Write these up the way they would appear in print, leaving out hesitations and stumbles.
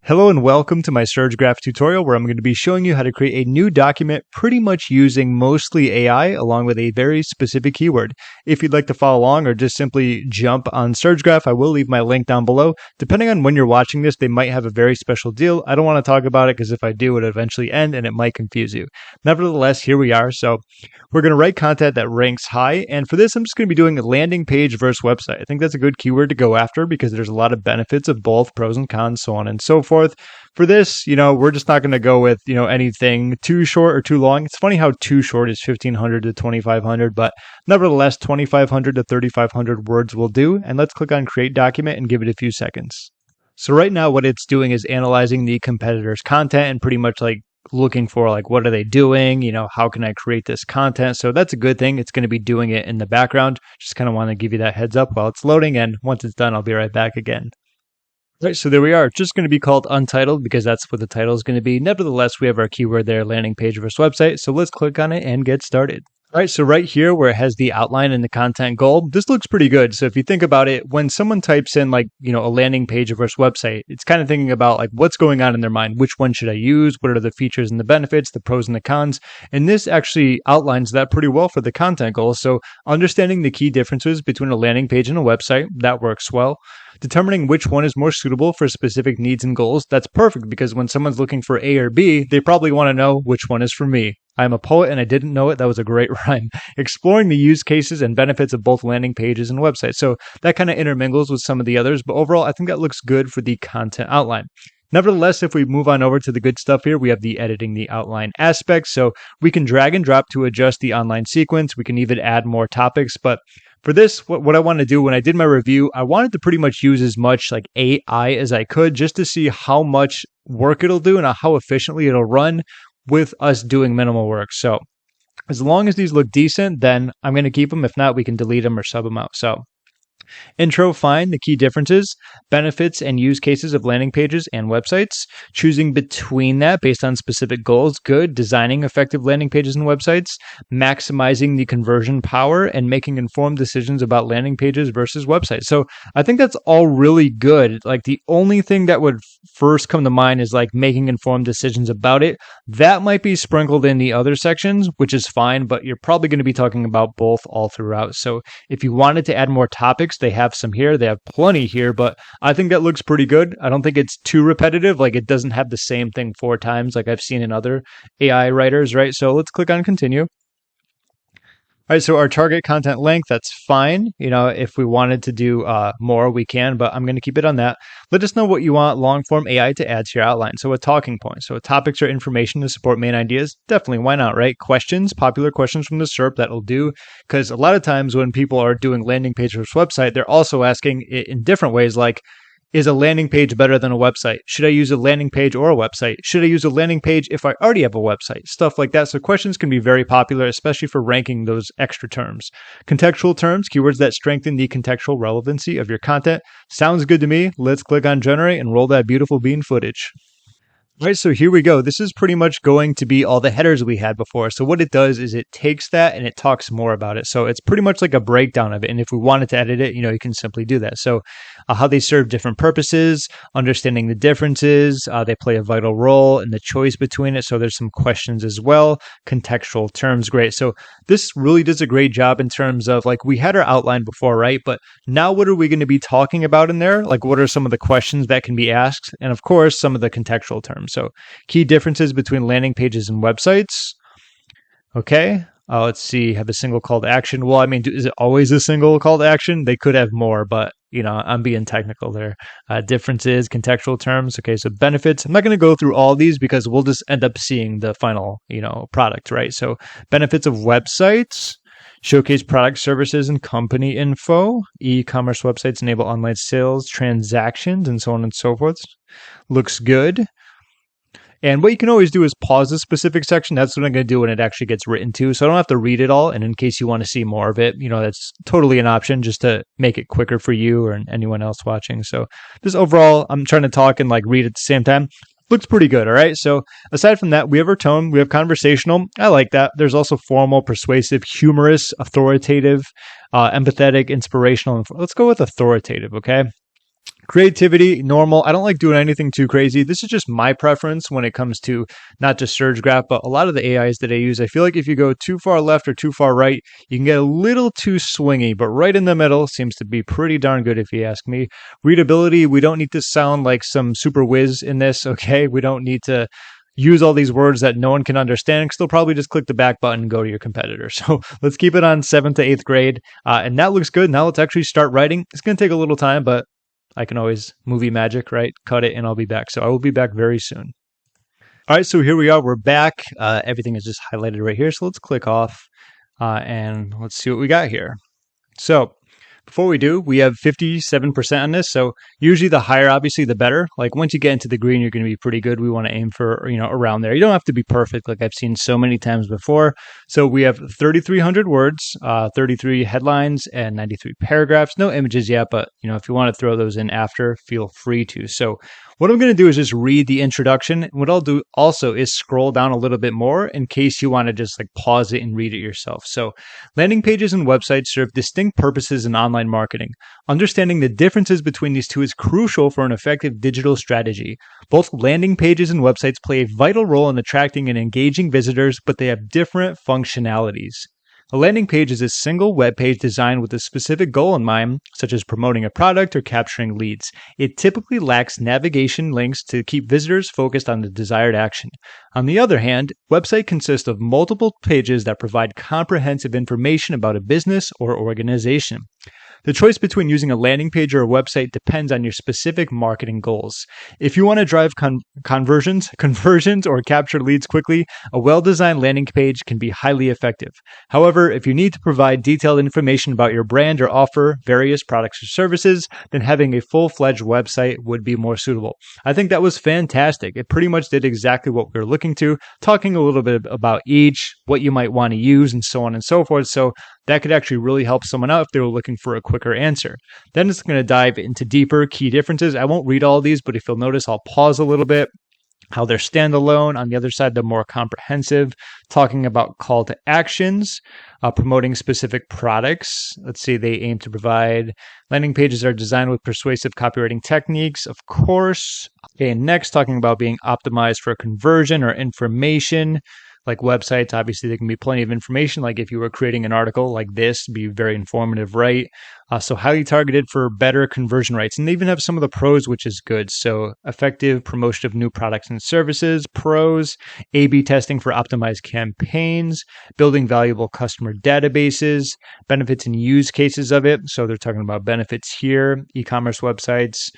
Hello and welcome to my SurgeGraph tutorial where I'm going to be showing you how to create a new document pretty much using mostly AI along with a very specific keyword. If you'd like to follow along or just simply jump on SurgeGraph, I will leave my link down below. Depending on when you're watching this, they might have a very special deal. I don't want to talk about it because if I do, it'll eventually end and it might confuse you. Nevertheless, here we are. So we're going to write content that ranks high. And for this, I'm just going to be doing a landing page versus website. I think that's a good keyword to go after because there's a lot of benefits of both, pros and cons, so on and so forth. For this, we're just not going to go with, anything too short or too long. It's funny how too short is 1,500 to 2,500, but nevertheless, 2,500 to 3,500 words will do. And let's click on Create Document and give it a few seconds. So right now, what it's doing is analyzing the competitor's content and pretty much looking for what are they doing? How can I create this content? So that's a good thing. It's going to be doing it in the background. Just kind of want to give you that heads up while it's loading. And once it's done, I'll be right back again. Right, so there we are. It's just going to be called untitled because that's what the title is going to be. Nevertheless, we have our keyword there, landing page versus website. So let's click on it and get started. All right, so right here where it has the outline and the content goal, this looks pretty good. So if you think about it, when someone types in a landing page versus website, it's kind of thinking about what's going on in their mind. Which one should I use? What are the features and the benefits, the pros and the cons? And this actually outlines that pretty well for the content goal. So understanding the key differences between a landing page and a website, that works well. Determining which one is more suitable for specific needs and goals, that's perfect because when someone's looking for A or B, they probably want to know which one is for me. I'm a poet and I didn't know it. That was a great rhyme. Exploring the use cases and benefits of both landing pages and websites. So that kind of intermingles with some of the others, but overall, I think that looks good for the content outline. Nevertheless, if we move on over to the good stuff here, we have the editing the outline aspect. So we can drag and drop to adjust the online sequence. We can even add more topics, but for this, what I want to do when I did my review, I wanted to pretty much use as much AI as I could just to see how much work it'll do and how efficiently it'll run with us doing minimal work. So as long as these look decent, then I'm going to keep them. If not, we can delete them or sub them out. So intro, fine. The key differences, benefits and use cases of landing pages and websites. Choosing between that based on specific goals, good. Designing effective landing pages and websites. Maximizing the conversion power and making informed decisions about landing pages versus websites. So I think that's all really good. The only thing that would first come to mind is making informed decisions about it. That might be sprinkled in the other sections, which is fine, but you're probably going to be talking about both all throughout. So if you wanted to add more topics, they have some here. They have plenty here, but I think that looks pretty good. I don't think it's too repetitive. It doesn't have the same thing 4 times like I've seen in other AI writers, right? So let's click on continue. All right, so our target content length, that's fine. If we wanted to do more, we can, but I'm going to keep it on that. Let us know what you want long form AI to add to your outline. So a talking point. So topics or information to support main ideas. Definitely, why not, right? Questions, popular questions from the SERP, that'll do. Because a lot of times when people are doing landing page versus website, they're also asking it in different ways, is a landing page better than a website? Should I use a landing page or a website? Should I use a landing page if I already have a website? Stuff like that. So questions can be very popular, especially for ranking those extra terms. Contextual terms, keywords that strengthen the contextual relevancy of your content. Sounds good to me. Let's click on generate and roll that beautiful bean footage. All right, so here we go. This is pretty much going to be all the headers we had before. So what it does is it takes that and it talks more about it. So it's pretty much like a breakdown of it. And if we wanted to edit it, you can simply do that. So how they serve different purposes, understanding the differences, they play a vital role in the choice between it. So there's some questions as well. Contextual terms, great. So this really does a great job in terms of we had our outline before, right? But now what are we going to be talking about in there? What are some of the questions that can be asked? And of course, some of the contextual terms. So key differences between landing pages and websites. Okay. Let's see. Have a single call to action. Well, is it always a single call to action? They could have more, but I'm being technical there. Differences, contextual terms. Okay. So benefits. I'm not going to go through all these because we'll just end up seeing the final, product, right? So benefits of websites. Showcase product services and company info. E-commerce websites enable online sales, transactions, and so on and so forth. Looks good. And what you can always do is pause a specific section. That's what I'm going to do when it actually gets written to. So I don't have to read it all. And in case you want to see more of it, that's totally an option just to make it quicker for you or anyone else watching. So this overall, I'm trying to talk and read at the same time. Looks pretty good, all right? So aside from that, we have our tone, we have conversational. I like that. There's also formal, persuasive, humorous, authoritative, empathetic, inspirational. Let's go with authoritative, okay? Creativity, normal. I don't like doing anything too crazy. This is just my preference when it comes to not just SurgeGraph, but a lot of the AIs that I use. I feel like if you go too far left or too far right, you can get a little too swingy, but right in the middle seems to be pretty darn good if you ask me. Readability, we don't need to sound like some super whiz in this, okay? We don't need to use all these words that no one can understand because they'll probably just click the back button and go to your competitor. So let's keep it on 7th to 8th grade. And that looks good. Now let's actually start writing. It's going to take a little time, but I can always movie magic, right? Cut it and I'll be back. So I will be back very soon. All right, so here we are. We're back. Everything is just highlighted right here. So let's click off and let's see what we got here. So before we do, we have 57% on this. So usually the higher, obviously, the better. Like once you get into the green, you're going to be pretty good. We want to aim for, around there. You don't have to be perfect like I've seen so many times before. So we have 3,300 words, 33 headlines, and 93 paragraphs. No images yet, but if you want to throw those in after, feel free to. So what I'm going to do is just read the introduction. What I'll do also is scroll down a little bit more in case you want to just like pause it and read it yourself. So landing pages and websites serve distinct purposes in online marketing. Understanding the differences between these two is crucial for an effective digital strategy. Both landing pages and websites play a vital role in attracting and engaging visitors, but they have different functionalities. A landing page is a single web page designed with a specific goal in mind, such as promoting a product or capturing leads. It typically lacks navigation links to keep visitors focused on the desired action. On the other hand, website consists of multiple pages that provide comprehensive information about a business or organization. The choice between using a landing page or a website depends on your specific marketing goals. If you want to drive conversions, or capture leads quickly, a well-designed landing page can be highly effective. However, if you need to provide detailed information about your brand or offer various products or services, then having a full-fledged website would be more suitable. I think that was fantastic. It pretty much did exactly what we were looking to, talking a little bit about each, what you might want to use, and so on and so forth. So that could actually really help someone out if they were looking for a quicker answer. Then it's going to dive into deeper key differences. I won't read all of these, but if you'll notice, I'll pause a little bit. How they're standalone. On the other side, they're more comprehensive, talking about call to actions, promoting specific products. Let's see, they aim to provide landing pages are designed with persuasive copywriting techniques, of course. Okay, and next, talking about being optimized for conversion or information. Like websites, obviously, there can be plenty of information. Like if you were creating an article like this, be very informative, right? So highly targeted for better conversion rates. And they even have some of the pros, which is good. So effective promotion of new products and services, pros, A/B testing for optimized campaigns, building valuable customer databases, benefits and use cases of it. So they're talking about benefits here, e-commerce websites,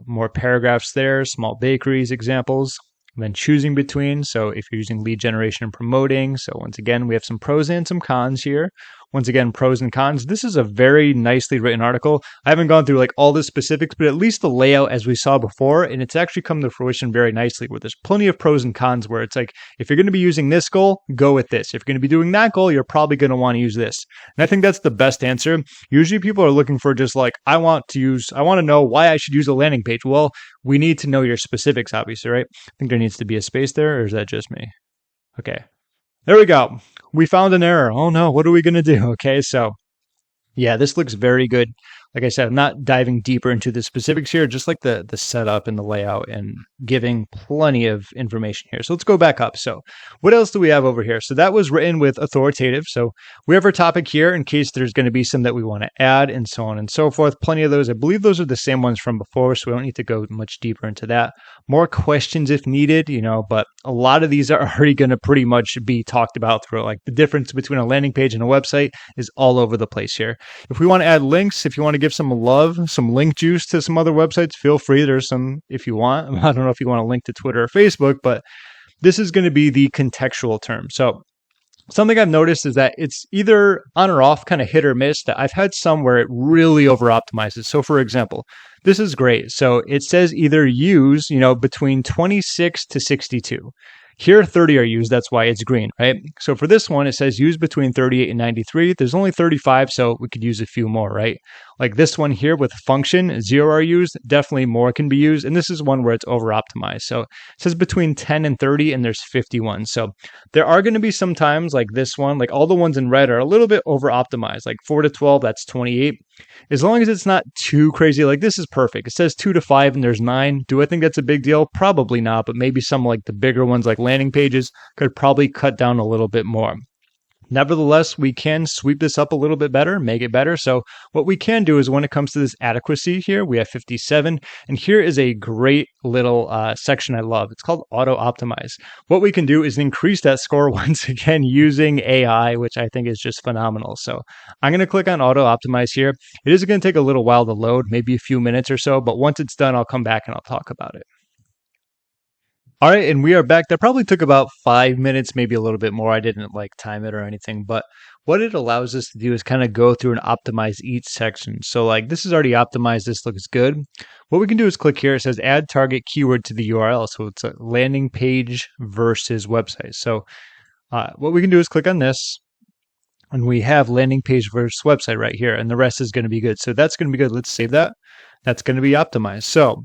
more paragraphs there, small bakeries examples. And then choosing between, so if you're using lead generation and promoting, so once again, we have some pros and some cons here. Once again, pros and cons. This is a very nicely written article. I haven't gone through like all the specifics, but at least the layout as we saw before, and it's actually come to fruition very nicely where there's plenty of pros and cons where it's like, if you're going to be using this goal, go with this. If you're going to be doing that goal, you're probably going to want to use this. And I think that's the best answer. Usually people are looking for just like, I want to know why I should use a landing page. Well, we need to know your specifics, obviously, right? I think there needs to be a space there, or is that just me? Okay. There we go. We found an error. Oh no, what are we going to do? Okay, so yeah, this looks very good. Like I said, I'm not diving deeper into the specifics here, just like the setup and the layout and giving plenty of information here. So let's go back up. So what else do we have over here? So that was written with authoritative. So we have our topic here in case there's going to be some that we want to add and so on and so forth. Plenty of those. I believe those are the same ones from before, so we don't need to go much deeper into that. More questions if needed, but a lot of these are already going to pretty much be talked about through. Like the difference between a landing page and a website is all over the place here. If we want to add links, if you want to give some love, some link juice to some other websites, feel free. There's some if you want. I don't know if you want to link to Twitter or Facebook, but this is going to be the contextual term. So something I've noticed is that it's either on or off, kind of hit or miss, that I've had some where it really over optimizes. So for example, this is great. So it says either use, between 26 to 62. Here, 30 are used. That's why it's green, right? So for this one, it says use between 38 and 93. There's only 35, so we could use a few more, right? Like this one here with function, 0 are used. Definitely more can be used. And this is one where it's over optimized. So it says between 10 and 30, and there's 51. So there are going to be some times like this one, like all the ones in red are a little bit over optimized. Like 4 to 12, that's 28. As long as it's not too crazy, like this is perfect. It says 2 to 5 and there's 9. Do I think that's a big deal? Probably not, but maybe some like the bigger ones like landing pages could probably cut down a little bit more. Nevertheless, we can sweep this up a little bit better, make it better. So what we can do is when it comes to this adequacy here, we have 57. And here is a great little section I love. It's called auto optimize. What we can do is increase that score once again using AI, which I think is just phenomenal. So I'm going to click on auto optimize here. It is going to take a little while to load, maybe a few minutes or so, but once it's done, I'll come back and I'll talk about it. All right, and we are back. That probably took about 5 minutes, maybe a little bit more. I didn't like time it or anything, but what it allows us to do is kind of go through and optimize each section. So like this is already optimized. This looks good. What we can do is click here. It says add target keyword to the URL. So it's a landing page versus website. So what we can do is click on this. And we have landing page versus website right here. And the rest is going to be good. So that's going to be good. Let's save that. That's going to be optimized. So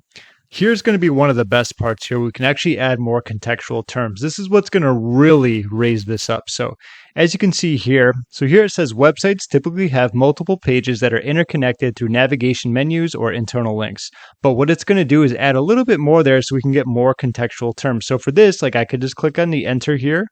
here's going to be one of the best parts here. We can actually add more contextual terms. This is what's going to really raise this up. So as you can see here, so here it says websites typically have multiple pages that are interconnected through navigation menus or internal links. But what it's going to do is add a little bit more there so we can get more contextual terms. So for this, like I could just click on the enter here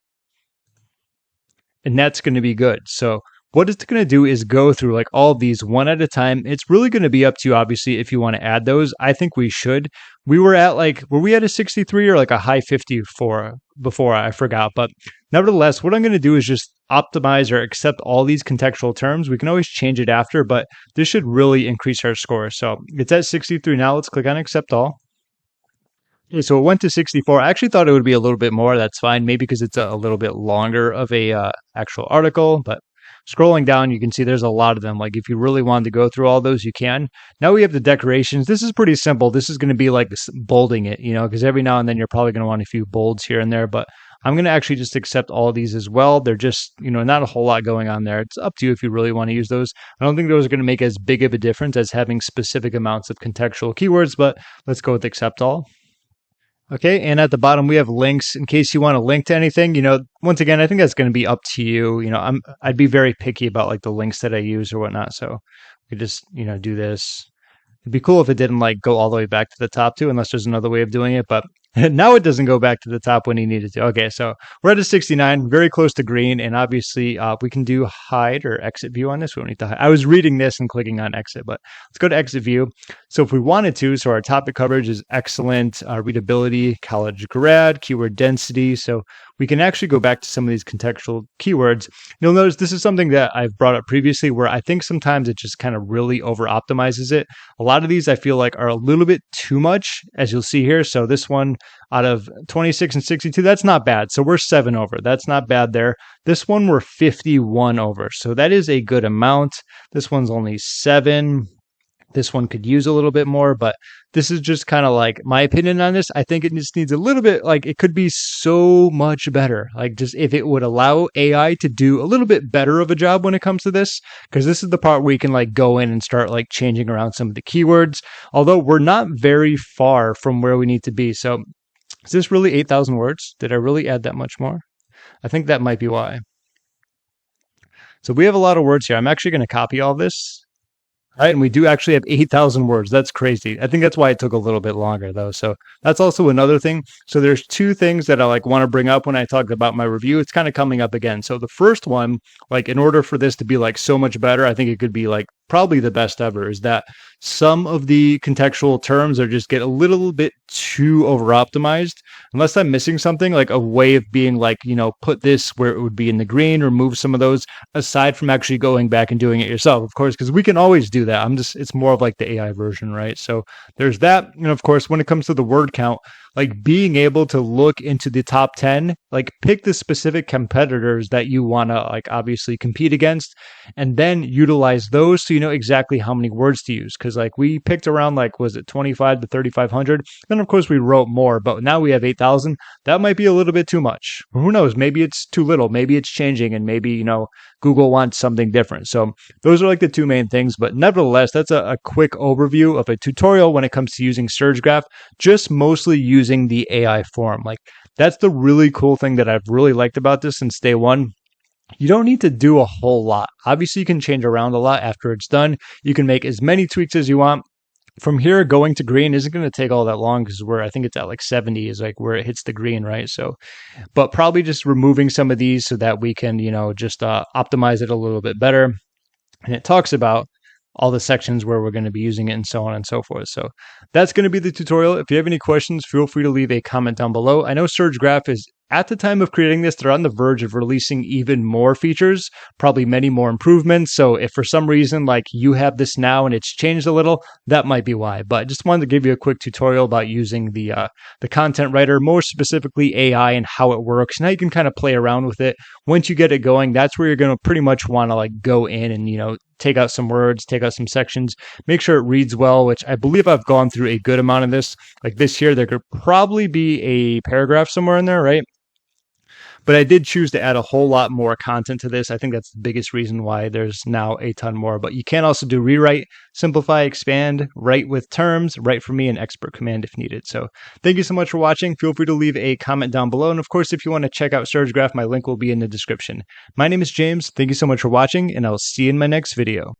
and that's going to be good. So what it's going to do is go through like all of these one at a time. It's really going to be up to you, obviously, if you want to add those. I think we should. We were at like, were we at a 63 or like a high 50 before? I forgot. But nevertheless, what I'm going to do is just optimize or accept all these contextual terms. We can always change it after, but this should really increase our score. So it's at 63 now. Let's click on accept all. Okay, so it went to 64. I actually thought it would be a little bit more. That's fine. Maybe because it's a little bit longer of a actual article, but scrolling down, you can see there's a lot of them. Like if you really wanted to go through all those, you can. Now we have the decorations. This is pretty simple. This is going to be like bolding it, because every now and then you're probably going to want a few bolds here and there, but I'm going to actually just accept all these as well. They're just, not a whole lot going on there. It's up to you if you really want to use those. I don't think those are going to make as big of a difference as having specific amounts of contextual keywords, but let's go with accept all. Okay, and at the bottom we have links in case you want to link to anything. Once again, I think that's going to be up to you. I'd be very picky about like the links that I use or whatnot. So we just do this. It'd be cool if it didn't like go all the way back to the top too, unless there's another way of doing it. But now it doesn't go back to the top when you need it to. Okay, so we're at a 69, very close to green, and obviously we can do hide or exit view on this. We don't need to hide. I was reading this and clicking on exit, but let's go to exit view. So if we wanted to, so our topic coverage is excellent, readability, college grad, keyword density. So we can actually go back to some of these contextual keywords. You'll notice this is something that I've brought up previously where I think sometimes it just kind of really over optimizes it. A lot of these I feel like are a little bit too much, as you'll see here. So this one out of 26 and 62, that's not bad. So we're 7 over. That's not bad there. This one we're 51 over. So that is a good amount. This one's only 7. This one could use a little bit more, but this is just kind of like my opinion on this. I think it just needs a little bit, like it could be so much better. Like just if it would allow AI to do a little bit better of a job when it comes to this, because this is the part where you can like go in and start like changing around some of the keywords, although we're not very far from where we need to be. So is this really 8,000 words? Did I really add that much more? I think that might be why. So we have a lot of words here. I'm actually going to copy all this. All right, and we do actually have 8,000 words. That's crazy. I think that's why it took a little bit longer, though. So that's also another thing. So there's 2 things that I want to bring up when I talked about my review. It's kind of coming up again. So the first one, in order for this to be so much better, I think it could be probably the best ever, is that some of the contextual terms are just get a little bit too over optimized. Unless I'm missing something, like a way of being put this where it would be in the green, remove some of those, aside from actually going back and doing it yourself, of course, because we can always do that. It's more of the AI version, right? So there's that. And of course, when it comes to the word count, being able to look into the top 10, pick the specific competitors that you want to obviously compete against, and then utilize those so you know exactly how many words to use. Because we picked around was it 25 to 3,500? Then of course we wrote more, but now we have 8,000. That might be a little bit too much. Who knows? Maybe it's too little. Maybe it's changing, and maybe Google wants something different. So those are the 2 main things. But nevertheless, that's a quick overview of a tutorial when it comes to using SurgeGraph, just mostly using the AI form. That's the really cool thing that I've really liked about this since day one. You don't need to do a whole lot. Obviously, you can change around a lot after it's done. You can make as many tweaks as you want. From here, going to green isn't going to take all that long because I think it's at like 70 is like where it hits the green, right? So, but probably just removing some of these so that we can, just optimize it a little bit better. And it talks about all the sections where we're going to be using it and so on and so forth. So that's going to be the tutorial. If you have any questions, feel free to leave a comment down below. I know SurgeGraph is, at the time of creating this, they're on the verge of releasing even more features, probably many more improvements. So if for some reason like you have this now and it's changed a little, that might be why. But I just wanted to give you a quick tutorial about using the content writer, more specifically AI and how it works and how you can kind of play around with it. Once you get it going, that's where you're going to pretty much want to like go in and, take out some words, take out some sections, make sure it reads well, which I believe I've gone through a good amount of this. Like this here, there could probably be a paragraph somewhere in there, right? But I did choose to add a whole lot more content to this. I think that's the biggest reason why there's now a ton more. But you can also do rewrite, simplify, expand, write with terms, write for me, and expert command if needed. So thank you so much for watching. Feel free to leave a comment down below. And of course, if you want to check out SurgeGraph, my link will be in the description. My name is James. Thank you so much for watching, and I'll see you in my next video.